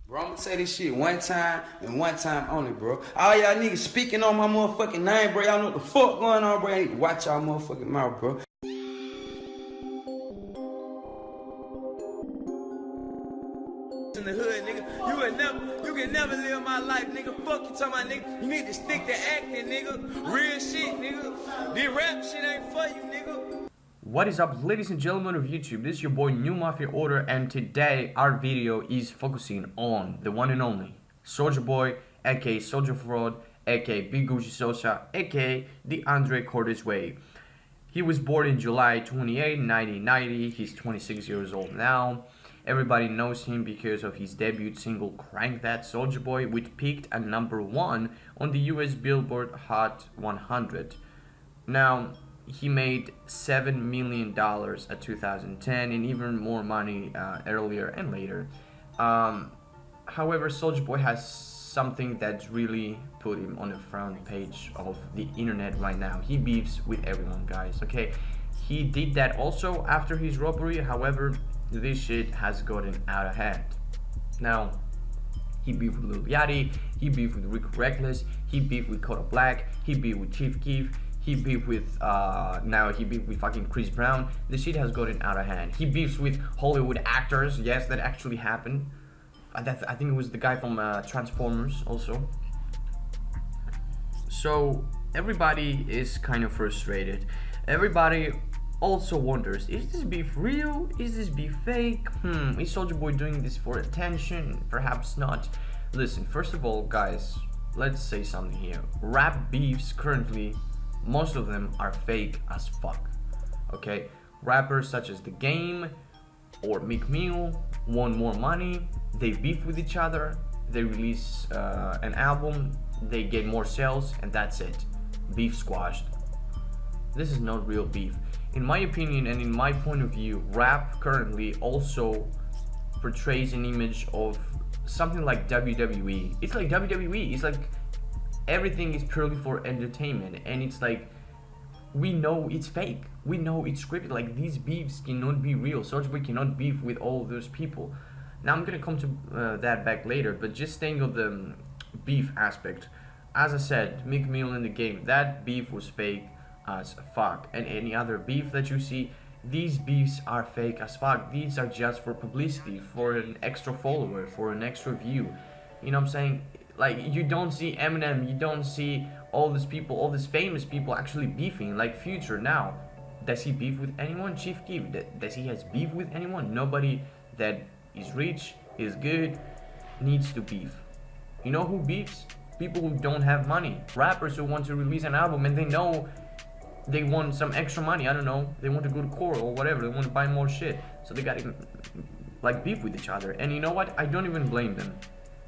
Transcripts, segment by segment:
Bro, I'm gonna say this shit one time and one time only, bro. All y'all niggas speaking on my motherfucking name, bro. Y'all know what the fuck going on, bro. Hey, watch y'all motherfucking mouth, bro. In the hood, nigga, you can never live my life, nigga. Fuck you talking about, nigga. You need to stick to acting, nigga. Real shit, nigga. This rap shit ain't for you, nigga. What is up, ladies and gentlemen of YouTube? This is your boy New Mafia Order, and today our video is focusing on the one and only Soulja Boy, aka Soulja Fraud, aka Big Gucci Sosa, aka the Andre Cortez Way. He was born in July 28, 1990. He's 26 years old now. Everybody knows him because of his debut single Crank That Soulja Boy, which peaked at #1 on the US Billboard Hot 100. Now, he made $7 million at 2010 and even more money earlier and later. However, Soulja Boy has something that's really put him on the front page of the internet right now. He beefs with everyone, guys, okay? He did that also after his robbery. However, this shit has gotten out of hand. Now, he beefed with Lil Yachty, he beefed with Rick Reckless, he beefed with Kodak Black, he beefed with Chief Keef, he beefed with, now he beefed with fucking Chris Brown. This shit has gotten out of hand. He beefs with Hollywood actors. Yes, that actually happened. I think it was the guy from Transformers also. So everybody is kind of frustrated. Everybody also wonders, is this beef real? Is this beef fake? Is Soulja Boy doing this for attention? Perhaps not. Listen, first of all, guys, let's say something here. Rap beefs currently, most of them are fake as fuck, okay? Rappers such as The Game or Meek Mill want more money, they beef with each other, they release an album, they get more sales, and that's it. Beef squashed. This is not real beef. In my opinion and in my point of view, rap currently also portrays an image of something like WWE. It's like WWE, it's like everything is purely for entertainment, and it's like, we know it's fake, we know it's scripted. Like, these beefs cannot be real. Soulja Boy cannot beef with all of those people. Now I'm gonna come to that back later, but just staying on the beef aspect, as I said, Meek Mill in The Game, that beef was fake as fuck. And any other beef that you see, these beefs are fake as fuck. These are just for publicity, for an extra follower, for an extra view. You know what I'm saying? Like, you don't see Eminem, you don't see all these people, all these famous people actually beefing, like Future now. Does he beef with anyone? Chief Keef, does he has beef with anyone? Nobody that is rich, is good, needs to beef. You know who beefs? People who don't have money. Rappers who want to release an album and they know they want some extra money, I don't know, they want to go to court or whatever, they want to buy more shit. So they gotta, like, beef with each other. And you know what? I don't even blame them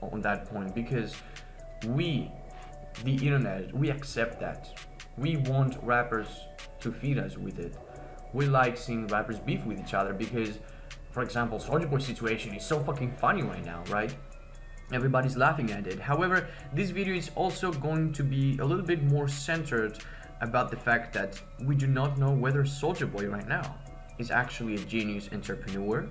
on that point, because we, the internet, we accept that. We want rappers to feed us with it. We like seeing rappers beef with each other because, for example, Soulja Boy's situation is so fucking funny right now, right? Everybody's laughing at it. However, this video is also going to be a little bit more centered about the fact that we do not know whether Soulja Boy right now is actually a genius entrepreneur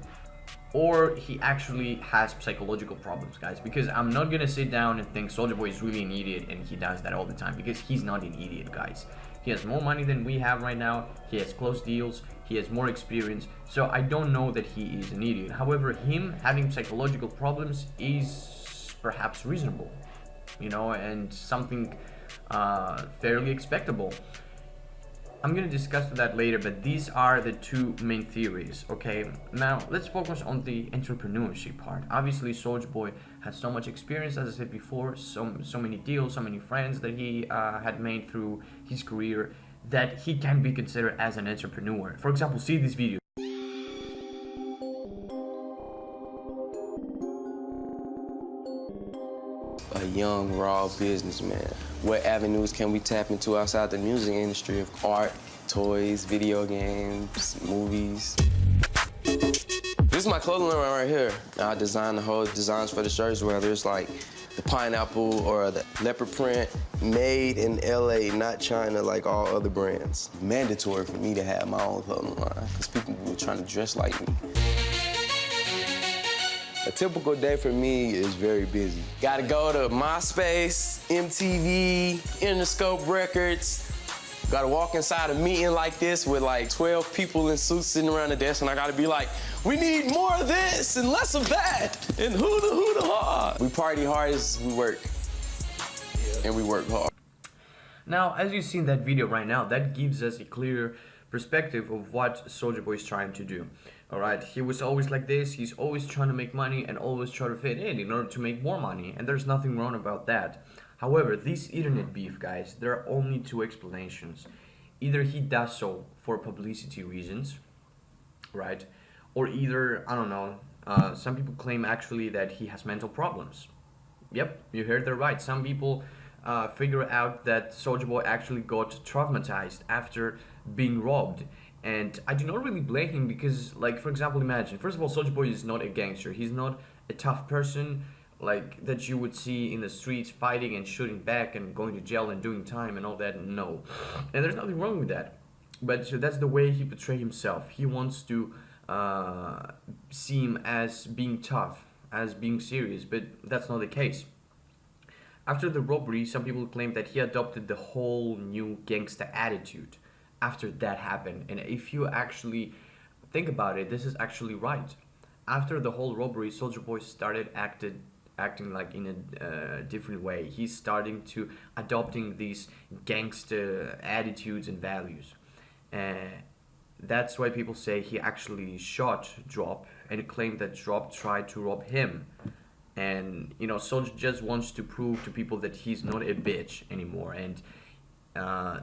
or he actually has psychological problems, guys. Because I'm not gonna sit down and think Soulja Boy is really an idiot and he does that all the time, because he's not an idiot, guys. He has more money than we have right now, he has closed deals, he has more experience, so I don't know that he is an idiot. However, him having psychological problems is perhaps reasonable, you know, and something fairly expectable. I'm gonna discuss that later, but these are the two main theories, okay? Now, let's focus on the entrepreneurship part. Obviously, Soulja Boy has so much experience, as I said before, so many deals, so many friends that he had made through his career, that he can be considered as an entrepreneur. For example, see this video. A young, raw businessman. What avenues can we tap into outside the music industry of art, toys, video games, movies? This is my clothing line right here. I design the whole designs for the shirts, whether it's like the pineapple or the leopard print, made in LA, not China like all other brands. Mandatory for me to have my own clothing line because people were trying to dress like me. A typical day for me is very busy. Gotta go to MySpace, MTV, Interscope Records. Gotta walk inside a meeting like this with like 12 people in suits sitting around the desk, and I gotta be like, we need more of this and less of that, and who the ha. We party hard as we work, and we work hard. Now, as you see in that video right now, that gives us a clear perspective of what Soulja Boy is trying to do. Alright, he was always like this, he's always trying to make money and always try to fit in order to make more money, and there's nothing wrong about that. However, this internet beef, guys, there are only two explanations. Either he does so for publicity reasons, right? Or either, I don't know, some people claim actually that he has mental problems. Yep, you heard that right. Some people figure out that Soulja Boy actually got traumatized after being robbed. And I do not really blame him because, like, for example, imagine, first of all, Soulja Boy is not a gangster. He's not a tough person like that you would see in the streets fighting and shooting back and going to jail and doing time and all that. No, and there's nothing wrong with that, but so that's the way he portrays himself. He wants to seem as being tough, as being serious, but that's not the case. After the robbery, some people claim that he adopted the whole new gangsta attitude after that happened, and if you actually think about it, this is actually right. After the whole robbery, Soulja Boy started acting like in a different way. He's starting to adopting these gangster attitudes and values. That's why people say he actually shot Drop and claimed that Drop tried to rob him. And you know, Soulja just wants to prove to people that he's not a bitch anymore. And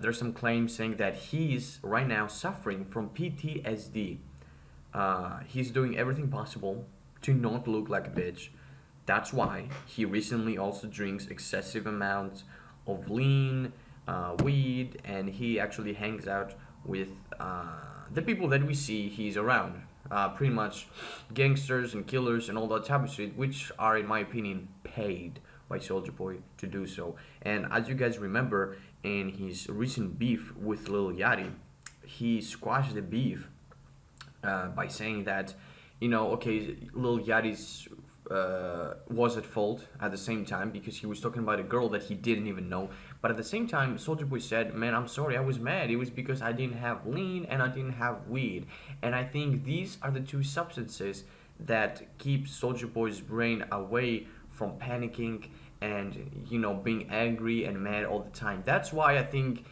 there's some claims saying that he's right now suffering from PTSD. He's doing everything possible to not look like a bitch. That's why he recently also drinks excessive amounts of lean, weed, and he actually hangs out with the people that we see he's around. Pretty much gangsters and killers and all that type of shit, which are, in my opinion, paid by Soulja Boy to do so. And as you guys remember, in his recent beef with Lil Yachty, he squashed the beef by saying that, you know, okay, Lil Yachty's was at fault at the same time because he was talking about a girl that he didn't even know. But at the same time, Soulja Boy said, man, I'm sorry, I was mad. It was because I didn't have lean and I didn't have weed. And I think these are the two substances that keep Soulja Boy's brain away from panicking and, you know, being angry and mad all the time. That's why I think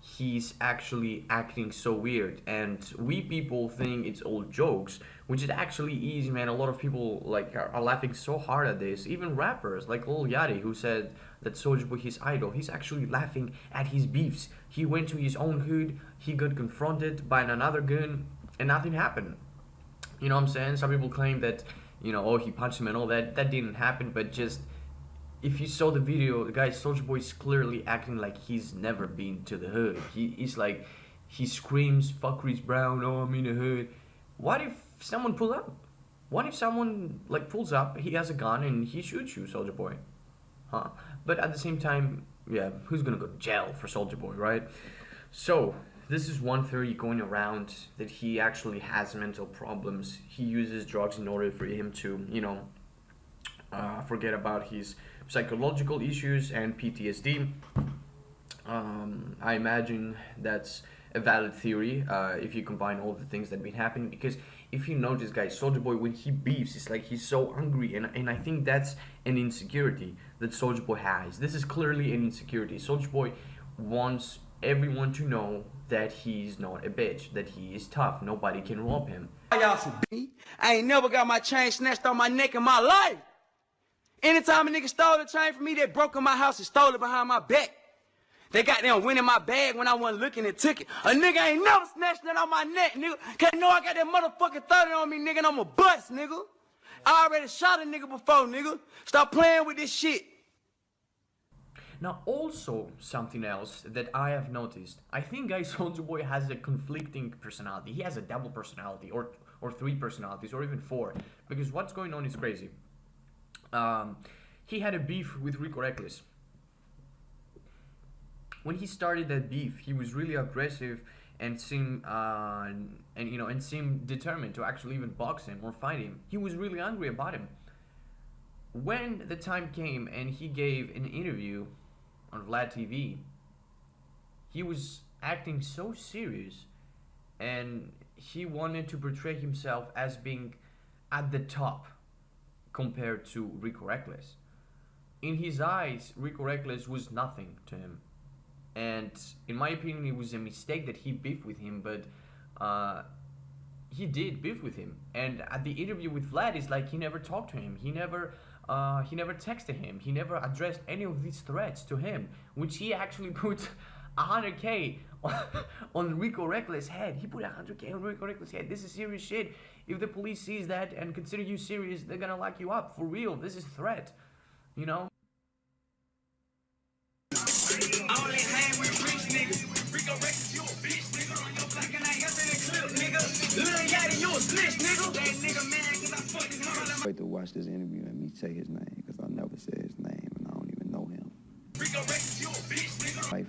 he's actually acting so weird, and we people think it's all jokes, which it actually is, man. A lot of people like are laughing so hard at this. Even rappers like Lil Yachty, who said that Soulja Boy his idol, he's actually laughing at his beefs. He went to his own hood, he got confronted by another gun, and nothing happened. You know what I'm saying? Some people claim that, you know, oh, he punched him and all that. That didn't happen, but just if you saw the video, the guy Soulja Boy is clearly acting like he's never been to the hood. He's like, he screams, fuck Chris Brown, oh, I'm in the hood. What if someone pull up? What if someone like pulls up, he has a gun and he shoots you, Soulja Boy? Huh? But at the same time, yeah, who's gonna go to jail for Soulja Boy, right? So this is one theory going around, that he actually has mental problems. He uses drugs in order for him to, you know, forget about his psychological issues and PTSD. I imagine that's a valid theory if you combine all the things that have been happening, because if you notice, guys, Soulja Boy, when he beefs, it's like he's so angry, and I think that's an insecurity that Soulja Boy has. This is clearly an insecurity. Soulja Boy wants everyone to know that he's not a bitch, that he is tough, nobody can rob him. Y'all some B. I ain't never got my chain snatched on my neck in my life. Anytime a nigga stole a chain from me, they broke in my house and stole it behind my back. They got them went in my bag when I wasn't looking and took it. A nigga ain't never snatched that on my neck, nigga. Cause you know I got that motherfucking 30 on me, nigga, and I'm a bust, nigga. I already shot a nigga before, nigga. Stop playing with this shit. Now, also something else that I have noticed, I think, guys, Soulja Boy has a conflicting personality. He has a double personality, or three personalities, or even four, because what's going on is crazy. He had a beef with Rico Reckless. When he started that beef, he was really aggressive and seemed seemed determined to actually even box him or fight him. He was really angry about him. when the time came and he gave an interview on Vlad TV, he was acting so serious, and he wanted to portray himself as being at the top compared to Rico Reckless. In his eyes, Rico Reckless was nothing to him, and in my opinion, it was a mistake that he beefed with him. But he did beef with him, and at the interview with Vlad, it's like he never talked to him. He never texted him. He never addressed any of these threats to him, which he actually put 100K on Rico Reckless' head. He put 100K on Rico Reckless' head. This is serious shit. If the police sees that and consider you serious, they're gonna lock you up for real. This is threat, you know. Only hang with rich niggas. Rico Reckless, you a bitch, nigga. On your black and I got in the clip, nigga. Lil Yachty, you a snitch, nigga. That nigga man, cause I fucked his mama. Wait to watch this interview and me say his name, because I never said his name and I don't even know him. Rico Reckless, you a bitch, nigga. Like,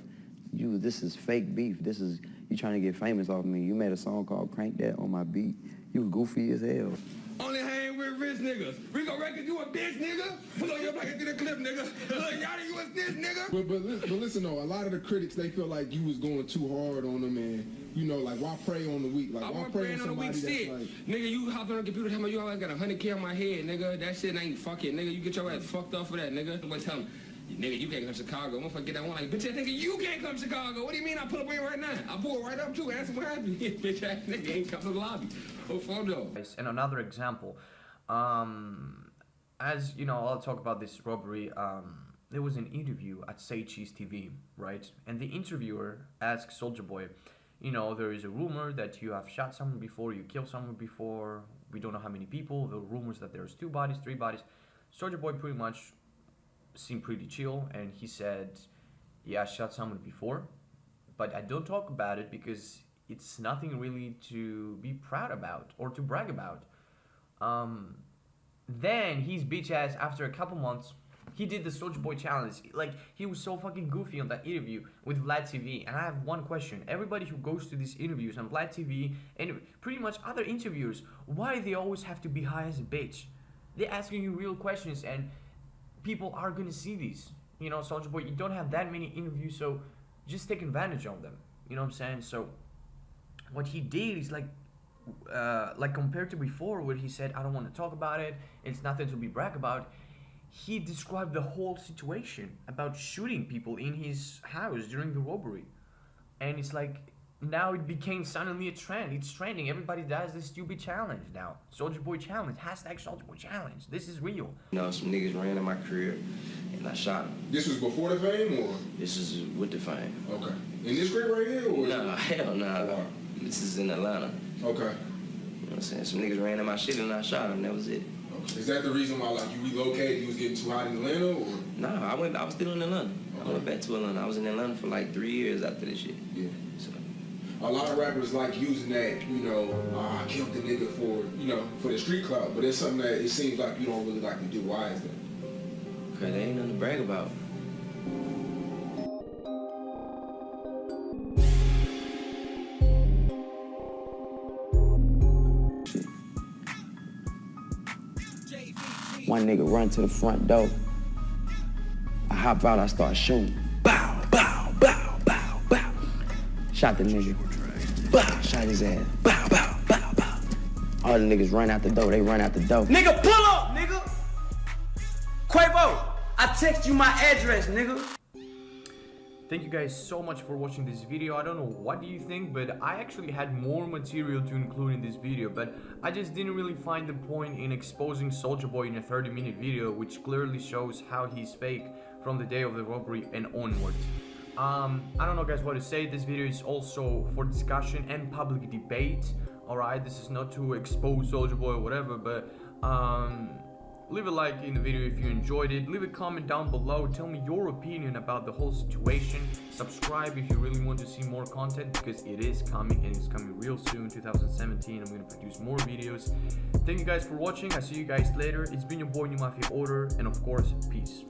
this is fake beef. This is, you trying to get famous off me. You made a song called Crank That on my beat. You goofy as hell. Only hang with rich niggas. Rico Reckless, you a bitch, nigga. Pull on your back into the clip, nigga. Look, Yachty, you a snitch, nigga. But listen though, a lot of the critics, they feel like you was going too hard on them, and you know, like, why prey on the weak? Like, I why wasn't prey praying on on the weak somebody shit. that's like... Nigga, you hop on the computer, tell me you always got 100K on my head, nigga. That shit ain't fucking, nigga. You get your ass fucked up for that, nigga. I'm gonna tell him, nigga, you can't come to Chicago. Motherfucker get that one like, bitch, that nigga, you can't come to Chicago. What do you mean I pull up in right now? I pull right up too, ask him what happened. Bitch ass nigga ain't come to the lobby. Oh, photo. And another example, as you know, I'll talk about this robbery. There was an interview at Say Cheese TV, right? And the interviewer asked Soulja Boy, you know, there is a rumor that you have shot someone before, you killed someone before, we don't know how many people, the rumors that there's 2 bodies, 3 bodies. Soulja Boy pretty much seemed pretty chill, and he said, yeah, I shot someone before, but I don't talk about it because it's nothing really to be proud about or to brag about. Then his bitch ass, after a couple months, he did the Soulja Boy challenge. Like, he was so fucking goofy on that interview with Vlad TV. And I have one question. Everybody who goes to these interviews on Vlad TV and pretty much other interviewers, why do they always have to be high as a bitch? They're asking you real questions, and people are gonna see these. You know, Soulja Boy, you don't have that many interviews, so just take advantage of them. You know what I'm saying? So what he did is like compared to before, where he said, I don't want to talk about it, it's nothing to be brag about. He described the whole situation about shooting people in his house during the robbery. And it's like, now it became suddenly a trend. It's trending. Everybody does this stupid challenge now. Soulja Boy challenge. Hashtag Soulja Boy challenge. This is real. You know, some niggas ran in my crib and I shot them. This was before the fame, or? This is with the fame. Okay. In this crib right here, or? Nah, hell nah. Wow. This is in Atlanta. Okay. You know what I'm saying? Some niggas ran in my shit and I shot them. That was it. Okay. Is that the reason why, like, you relocated, you was getting too hot in Atlanta, or? Nah, I was still in Atlanta. Okay. I went back to Atlanta. I was in Atlanta for like 3 years after this shit. Yeah. So. A lot of rappers like using that, you know, I killed the nigga for, you know, for the street clout, but it's something that it seems like you don't really like to do. Why is that? Cause there ain't nothing to brag about. One nigga run to the front door. I hop out, I start shooting. Bow, bow, bow, bow, bow. Shot the nigga. Bow, shot his ass. Bow, bow, bow, bow. All the niggas run out the door, they run out the door. Nigga, pull up, nigga. Quavo, I text you my address, nigga. Thank you guys so much for watching this video. I don't know what do you think, but I actually had more material to include in this video, but I just didn't really find the point in exposing Soulja Boy in a 30-minute video, which clearly shows how he's fake from the day of the robbery and onwards. I don't know guys what to say. This video is also for discussion and public debate. Alright, this is not to expose Soulja Boy or whatever, but leave a like in the video if you enjoyed it. Leave a comment down below. Tell me your opinion about the whole situation. Subscribe if you really want to see more content, because it is coming, and it's coming real soon. 2017, I'm going to produce more videos. Thank you guys for watching. I see you guys later. It's been your boy New Mafia Order, and of course, peace.